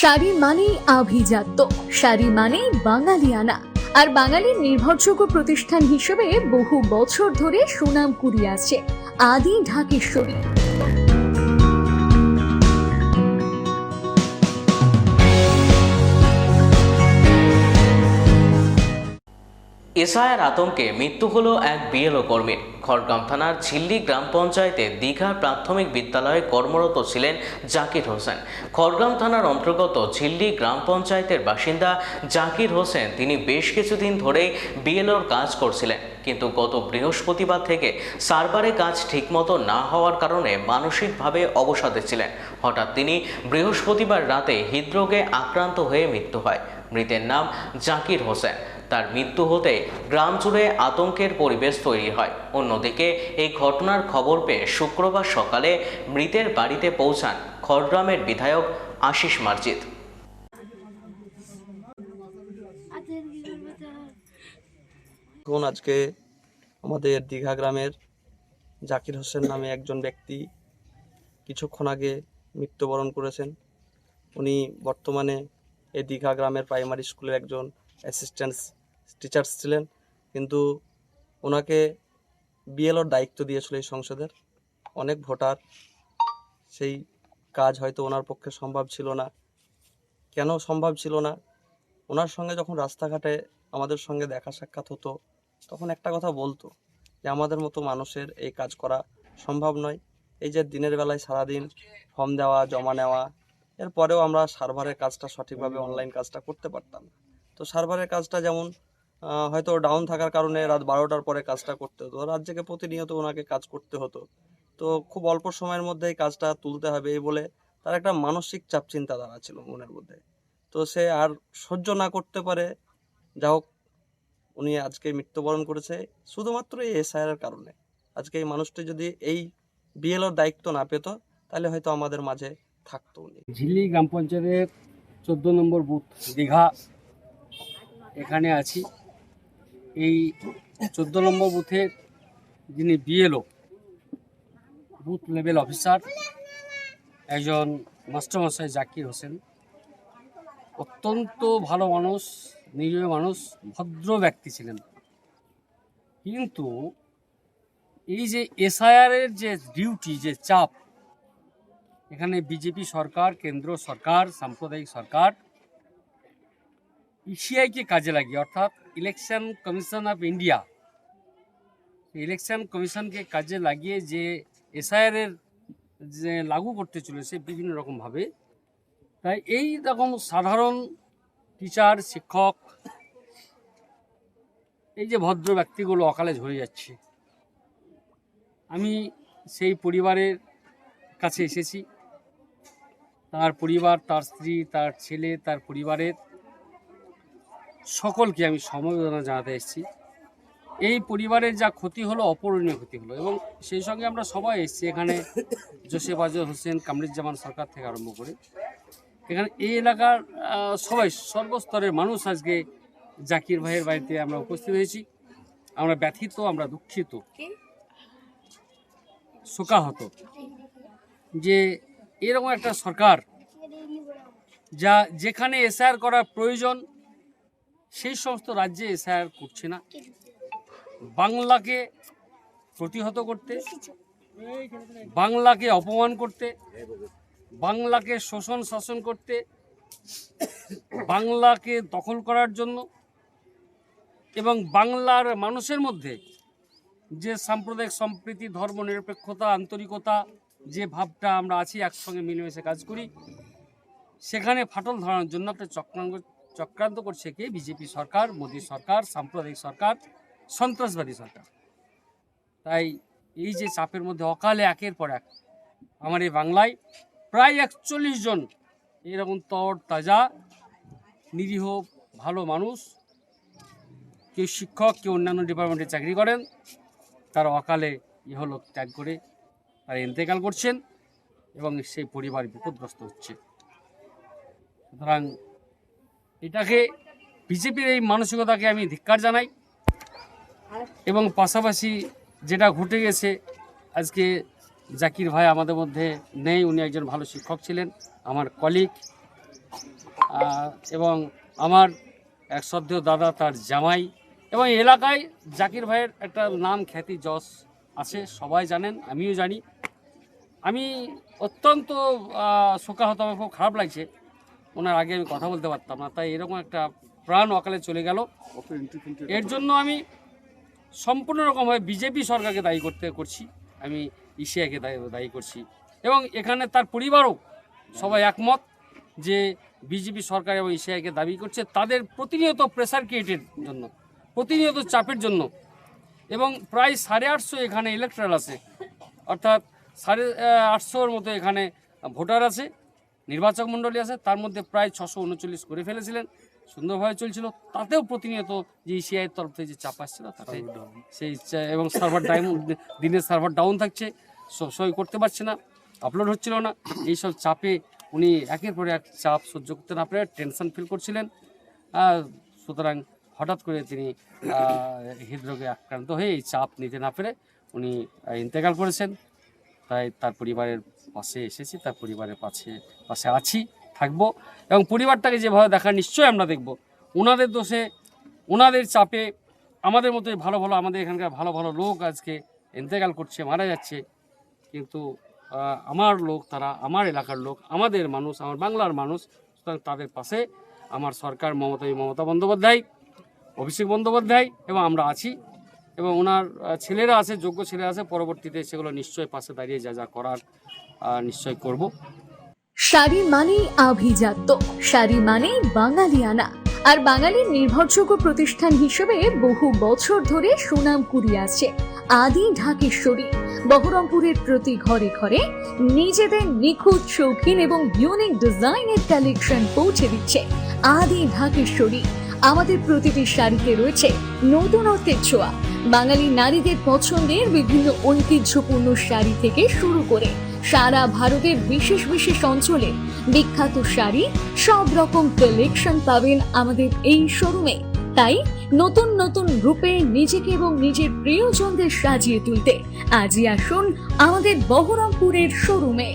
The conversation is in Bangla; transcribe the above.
শাড়ি মানেই আভিজাত্য, শাড়ি মানেই বাঙালিয়ানা। আর বাঙালির নির্ভরযোগ্য প্রতিষ্ঠান হিসেবে বহু বছর ধরে সুনাম কুড়িয়ে আসছে আদি ঢাকেশ্বরী। এসআইআর আতঙ্কে মৃত্যু হলো এক বিএলও কর্মীর। খড়গ্রাম থানার ঝিল্লি গ্রাম পঞ্চায়েতে দীঘা প্রাথমিক বিদ্যালয়ে কর্মরত ছিলেন জাকির হোসেন। খড়গ্রাম থানার অন্তর্গত ঝিল্লি গ্রাম পঞ্চায়েতের বাসিন্দা জাকির হোসেন তিনি বেশ কিছুদিন ধরেই বিএলওর কাজ করছিলেন, কিন্তু গত বৃহস্পতিবার থেকে সার্ভারে কাজ ঠিকমতো না হওয়ার কারণে মানসিকভাবে অবসাদে ছিলেন। হঠাৎ তিনি বৃহস্পতিবার রাতে হৃদরোগে আক্রান্ত হয়ে মৃত্যু হয়। মৃতের নাম জাকির হোসেন। তার মৃত্যু হতে গ্রাম জুড়ে আতঙ্কের পরিবেশ তৈরি হয়। অন্যদিকে এই ঘটনার খবর পেয়ে শুক্রবার সকালে মৃতের বাড়িতে পৌঁছান খড়গ্রামের বিধায়ক আশিস মার্জিত। আজকে আমাদের দীঘা গ্রামের জাকির হোসেন নামে একজন ব্যক্তি কিছুক্ষণ আগে মৃত্যুবরণ করেছেন। উনি বর্তমানে এই দীঘা গ্রামের প্রাইমারি স্কুলের একজন অ্যাসিস্ট্যান্ট টিচার্স ছিলেন, কিন্তু ওনাকে বিএলওর দায়িত্ব দিয়েছিল এই সংসদের। অনেক ভোটার, সেই কাজ হয়তো ওনার পক্ষে সম্ভব ছিল না। কেন সম্ভব ছিল না? ওনার সঙ্গে যখন রাস্তাঘাটে আমাদের সঙ্গে দেখা সাক্ষাৎ হতো, তখন একটা কথা বলতো যে আমাদের মতো মানুষের এই কাজ করা সম্ভব নয়। এই যে দিনের বেলায় সারাদিন ফর্ম দেওয়া, জমা নেওয়া, এরপরেও আমরা সার্ভারের কাজটা সঠিকভাবে অনলাইন কাজটা করতে পারতাম। তো সার্ভারের কাজটা যেমন হয়তো ডাউন থাকার কারণে রাত 12টার পরে কাজটা করতে হতো, রাত জেগে প্রতিনিয়ত ওনাকে কাজ করতে হতো। তো খুব অল্প সময়ের মধ্যে এই কাজটা তুলতে হবে এই বলে তার একটা মানসিক চাপ চিন্তাধারা ছিল মনের মধ্যে। তো সে আর সহ্য না করতে পারে, যা হোক উনি আজকে মৃত্যুবরণ করেছে শুধুমাত্র এই এসআইআর কারণে। আজকে এই মানুষটি যদি এই বিএলওর দায়িত্ব না পেত, তাহলে হয়তো আমাদের মাঝে থাকতো উনি। ঝিল্লি গ্রাম পঞ্চায়েতের 14 নম্বর বুথ দীঘা, এখানে আছি। এই 14 নম্বর বুথের যিনি বিএলও বুথ লেভেল অফিসার, একজন মাস্টারমশাই জাকির হোসেন, অত্যন্ত ভালো মানুষ, নিরীহ মানুষ, ভদ্র ব্যক্তি ছিলেন। কিন্তু এই যে এসআইআরের যে ডিউটি, যে চাপ, এখানে বিজেপি সরকার, কেন্দ্র সরকার, সাম্প্রদায়িক সরকার ইসিআইকে কাজে লাগিয়ে, অর্থাৎ election commission of India, election কমিশনকে কাজে লাগিয়ে যে এসআইআরের যে লাগু করতে চলেছে বিভিন্ন রকমভাবে, তাই এই রকম সাধারণ টিচার, শিক্ষক, এই যে ভদ্র ব্যক্তিগুলো অকালে ঝরে যাচ্ছে। আমি সেই পরিবারের কাছে এসেছি। তার পরিবার, তার স্ত্রী, তার ছেলে, তার পরিবারের সকলকে আমি সমবেদনা জানাতে এসেছি। এই পরিবারের যা ক্ষতি হলো, অপূরণীয় ক্ষতি হলো, এবং সেই সঙ্গে আমরা সবাই এসেছি। এখানে জোসেফ আজর হোসেন, কামরুজ্জামান সরকার থেকে আরম্ভ করে এখানে এই এলাকার সবাই, সর্বস্তরের মানুষ আজকে জাকির ভাইয়ের বাড়িতে আমরা উপস্থিত হয়েছি। আমরা ব্যথিত, আমরা দুঃখিত, শোকাহত যে এরকম একটা সরকার যা যেখানে এসআইআর করার প্রয়োজন সেই সমস্ত রাজ্যে এসআইআর করছে না। বাংলাকে প্রতিহত করতে, বাংলাকে অপমান করতে, বাংলাকে শোষণ শাসন করতে, বাংলাকে দখল করার জন্য, এবং বাংলার মানুষের মধ্যে যে সাম্প্রদায়িক সম্প্রীতি, ধর্মনিরপেক্ষতা, আন্তরিকতা, যে ভাবটা আমরা আছি, একসঙ্গে মিলেমিশে কাজ করি, সেখানে ফাটল ধরানোর জন্য একটা চক্রান্ত করছে কে? বিজেপি সরকার, মোদী সরকার, সাম্প্রদায়িক সরকার, সন্ত্রাসবাদী সরকার। তাই এই যে চাপের মধ্যে অকালে একের পর এক আমার এই বাংলায় প্রায় 41 জন এরকম তর তাজা নিরীহ ভালো মানুষ, কেউ শিক্ষক, কেউ অন্যান্য ডিপার্টমেন্টে চাকরি করেন, তারা অকালে ইহলোক ত্যাগ করে তারা ইন্তেকাল করছেন এবং সেই পরিবার বিপদগ্রস্ত হচ্ছে। সুতরাং এটাকে, বিজেপির এই মানসিকতাকে আমি ধিক্কার জানাই। এবং পাশাপাশি যেটা ঘটে গেছে, আজকে জাকির ভাই আমাদের মধ্যে নেই, উনি একজন ভালো শিক্ষক ছিলেন, আমার কলিগ, এবং আমার এক শ্রদ্ধেয় দাদা তার জামাই, এবং এই এলাকায় জাকির ভাইয়ের একটা নাম খ্যাতি যশ আছে, সবাই জানেন, আমিও জানি। আমি অত্যন্ত শোকাহত, আমার খুব খারাপ লাগছে। ওনার আগে আমি কথা বলতে পারতাম না, তাই এরকম একটা প্রাণ অকালে চলে গেল। এর জন্য আমি সম্পূর্ণ রকমভাবে বিজেপি সরকারকে দায়ী করছি, আমি ইসিআইকে দায়ী করছি, এবং এখানে তার পরিবারও সবাই একমত যে বিজেপি সরকার এবং ইসিআইকে দাবি করছে তাদের প্রতিনিয়ত প্রেসার ক্রিয়েটের জন্য, প্রতিনিয়ত চাপের জন্য। এবং প্রায় 850 এখানে ইলেকট্রাল আছে, অর্থাৎ 850-র মতো এখানে ভোটার আছে, নির্বাচক মণ্ডলী আছে, তার মধ্যে প্রায় 639 করে ফেলেছিলেন, সুন্দরভাবে চলছিল। তাতেও প্রতিনিয়ত যে ইসিআইয়ের তরফ থেকে যে চাপ আসছিল তাতে সেই এবং সার্ভার দিনের সার্ভার ডাউন থাকছে, সই করতে পারছে না, আপলোড হচ্ছিল না। এইসব চাপে উনি একের পর এক চাপ সহ্য করতে না পেরে টেনশন ফিল করছিলেন। সুতরাং হঠাৎ করে তিনি হৃদরোগে আক্রান্ত হয়ে এই চাপ নিতে না পেরে উনি ইন্তেকাল করেছেন। তাই তার পরিবারের পাশে এসেছি, তার পরিবারের পাশে আছি, থাকবো, এবং পরিবারটাকে যেভাবে দেখা নিশ্চয়ই আমরা দেখব। ওনাদের দোষে, ওনাদের চাপে আমাদের মতোই আমাদের এখানকার ভালো ভালো লোক আজকে ইন্তেকাল করছে, মারা যাচ্ছে, কিন্তু আমার লোক, তারা আমার এলাকার লোক, আমাদের মানুষ, আমার বাংলার মানুষ। সুতরাং তাদের পাশে আমার সরকার, মমতা বন্দ্যোপাধ্যায়, অভিষেক বন্দ্যোপাধ্যায় এবং আমরা আছি, এবং ওনার ছেলেরা আছে, যোগ্য ছেলে আছে, পরবর্তীতে সেগুলো নিশ্চয়ই পাশে দাঁড়িয়ে যা করার নিশ্চয় করব। শাড়ি মানেই আভিজাত্য, শাড়ি মানেই বাঙালিয়ানা, আর বাঙালির নির্ভরযোগ্য প্রতিষ্ঠান হিসেবে বহু বছর ধরে সুনাম কুড়িয়ে আসছে আদি ঢাকেশ্বরী। বহরমপুরের প্রতি ঘরে ঘরে নিজেদের নিখুঁত, শৌখিন এবং ইউনিক ডিজাইনের কালেকশন পৌঁছে দিচ্ছে আদি ঢাকেশ্বরী। আমাদের প্রতিটি শাড়িতে রয়েছে নতুনত্বের ছোঁয়া। বাঙালি নারীদের পছন্দের বিভিন্ন ঐতিহ্যপূর্ণ শাড়ি থেকে শুরু করে সারা ভারতের বিশেষ বিশেষ অঞ্চলে বিখ্যাত শাড়ি, সব রকম কালেকশন পাবেন আমাদের এই শোরুমে। তাই নতুন নতুন রূপে নিজেকে এবং নিজের প্রিয়জনদের সাজিয়ে তুলতে আজই আসুন আমাদের বহরমপুরের শোরুমে।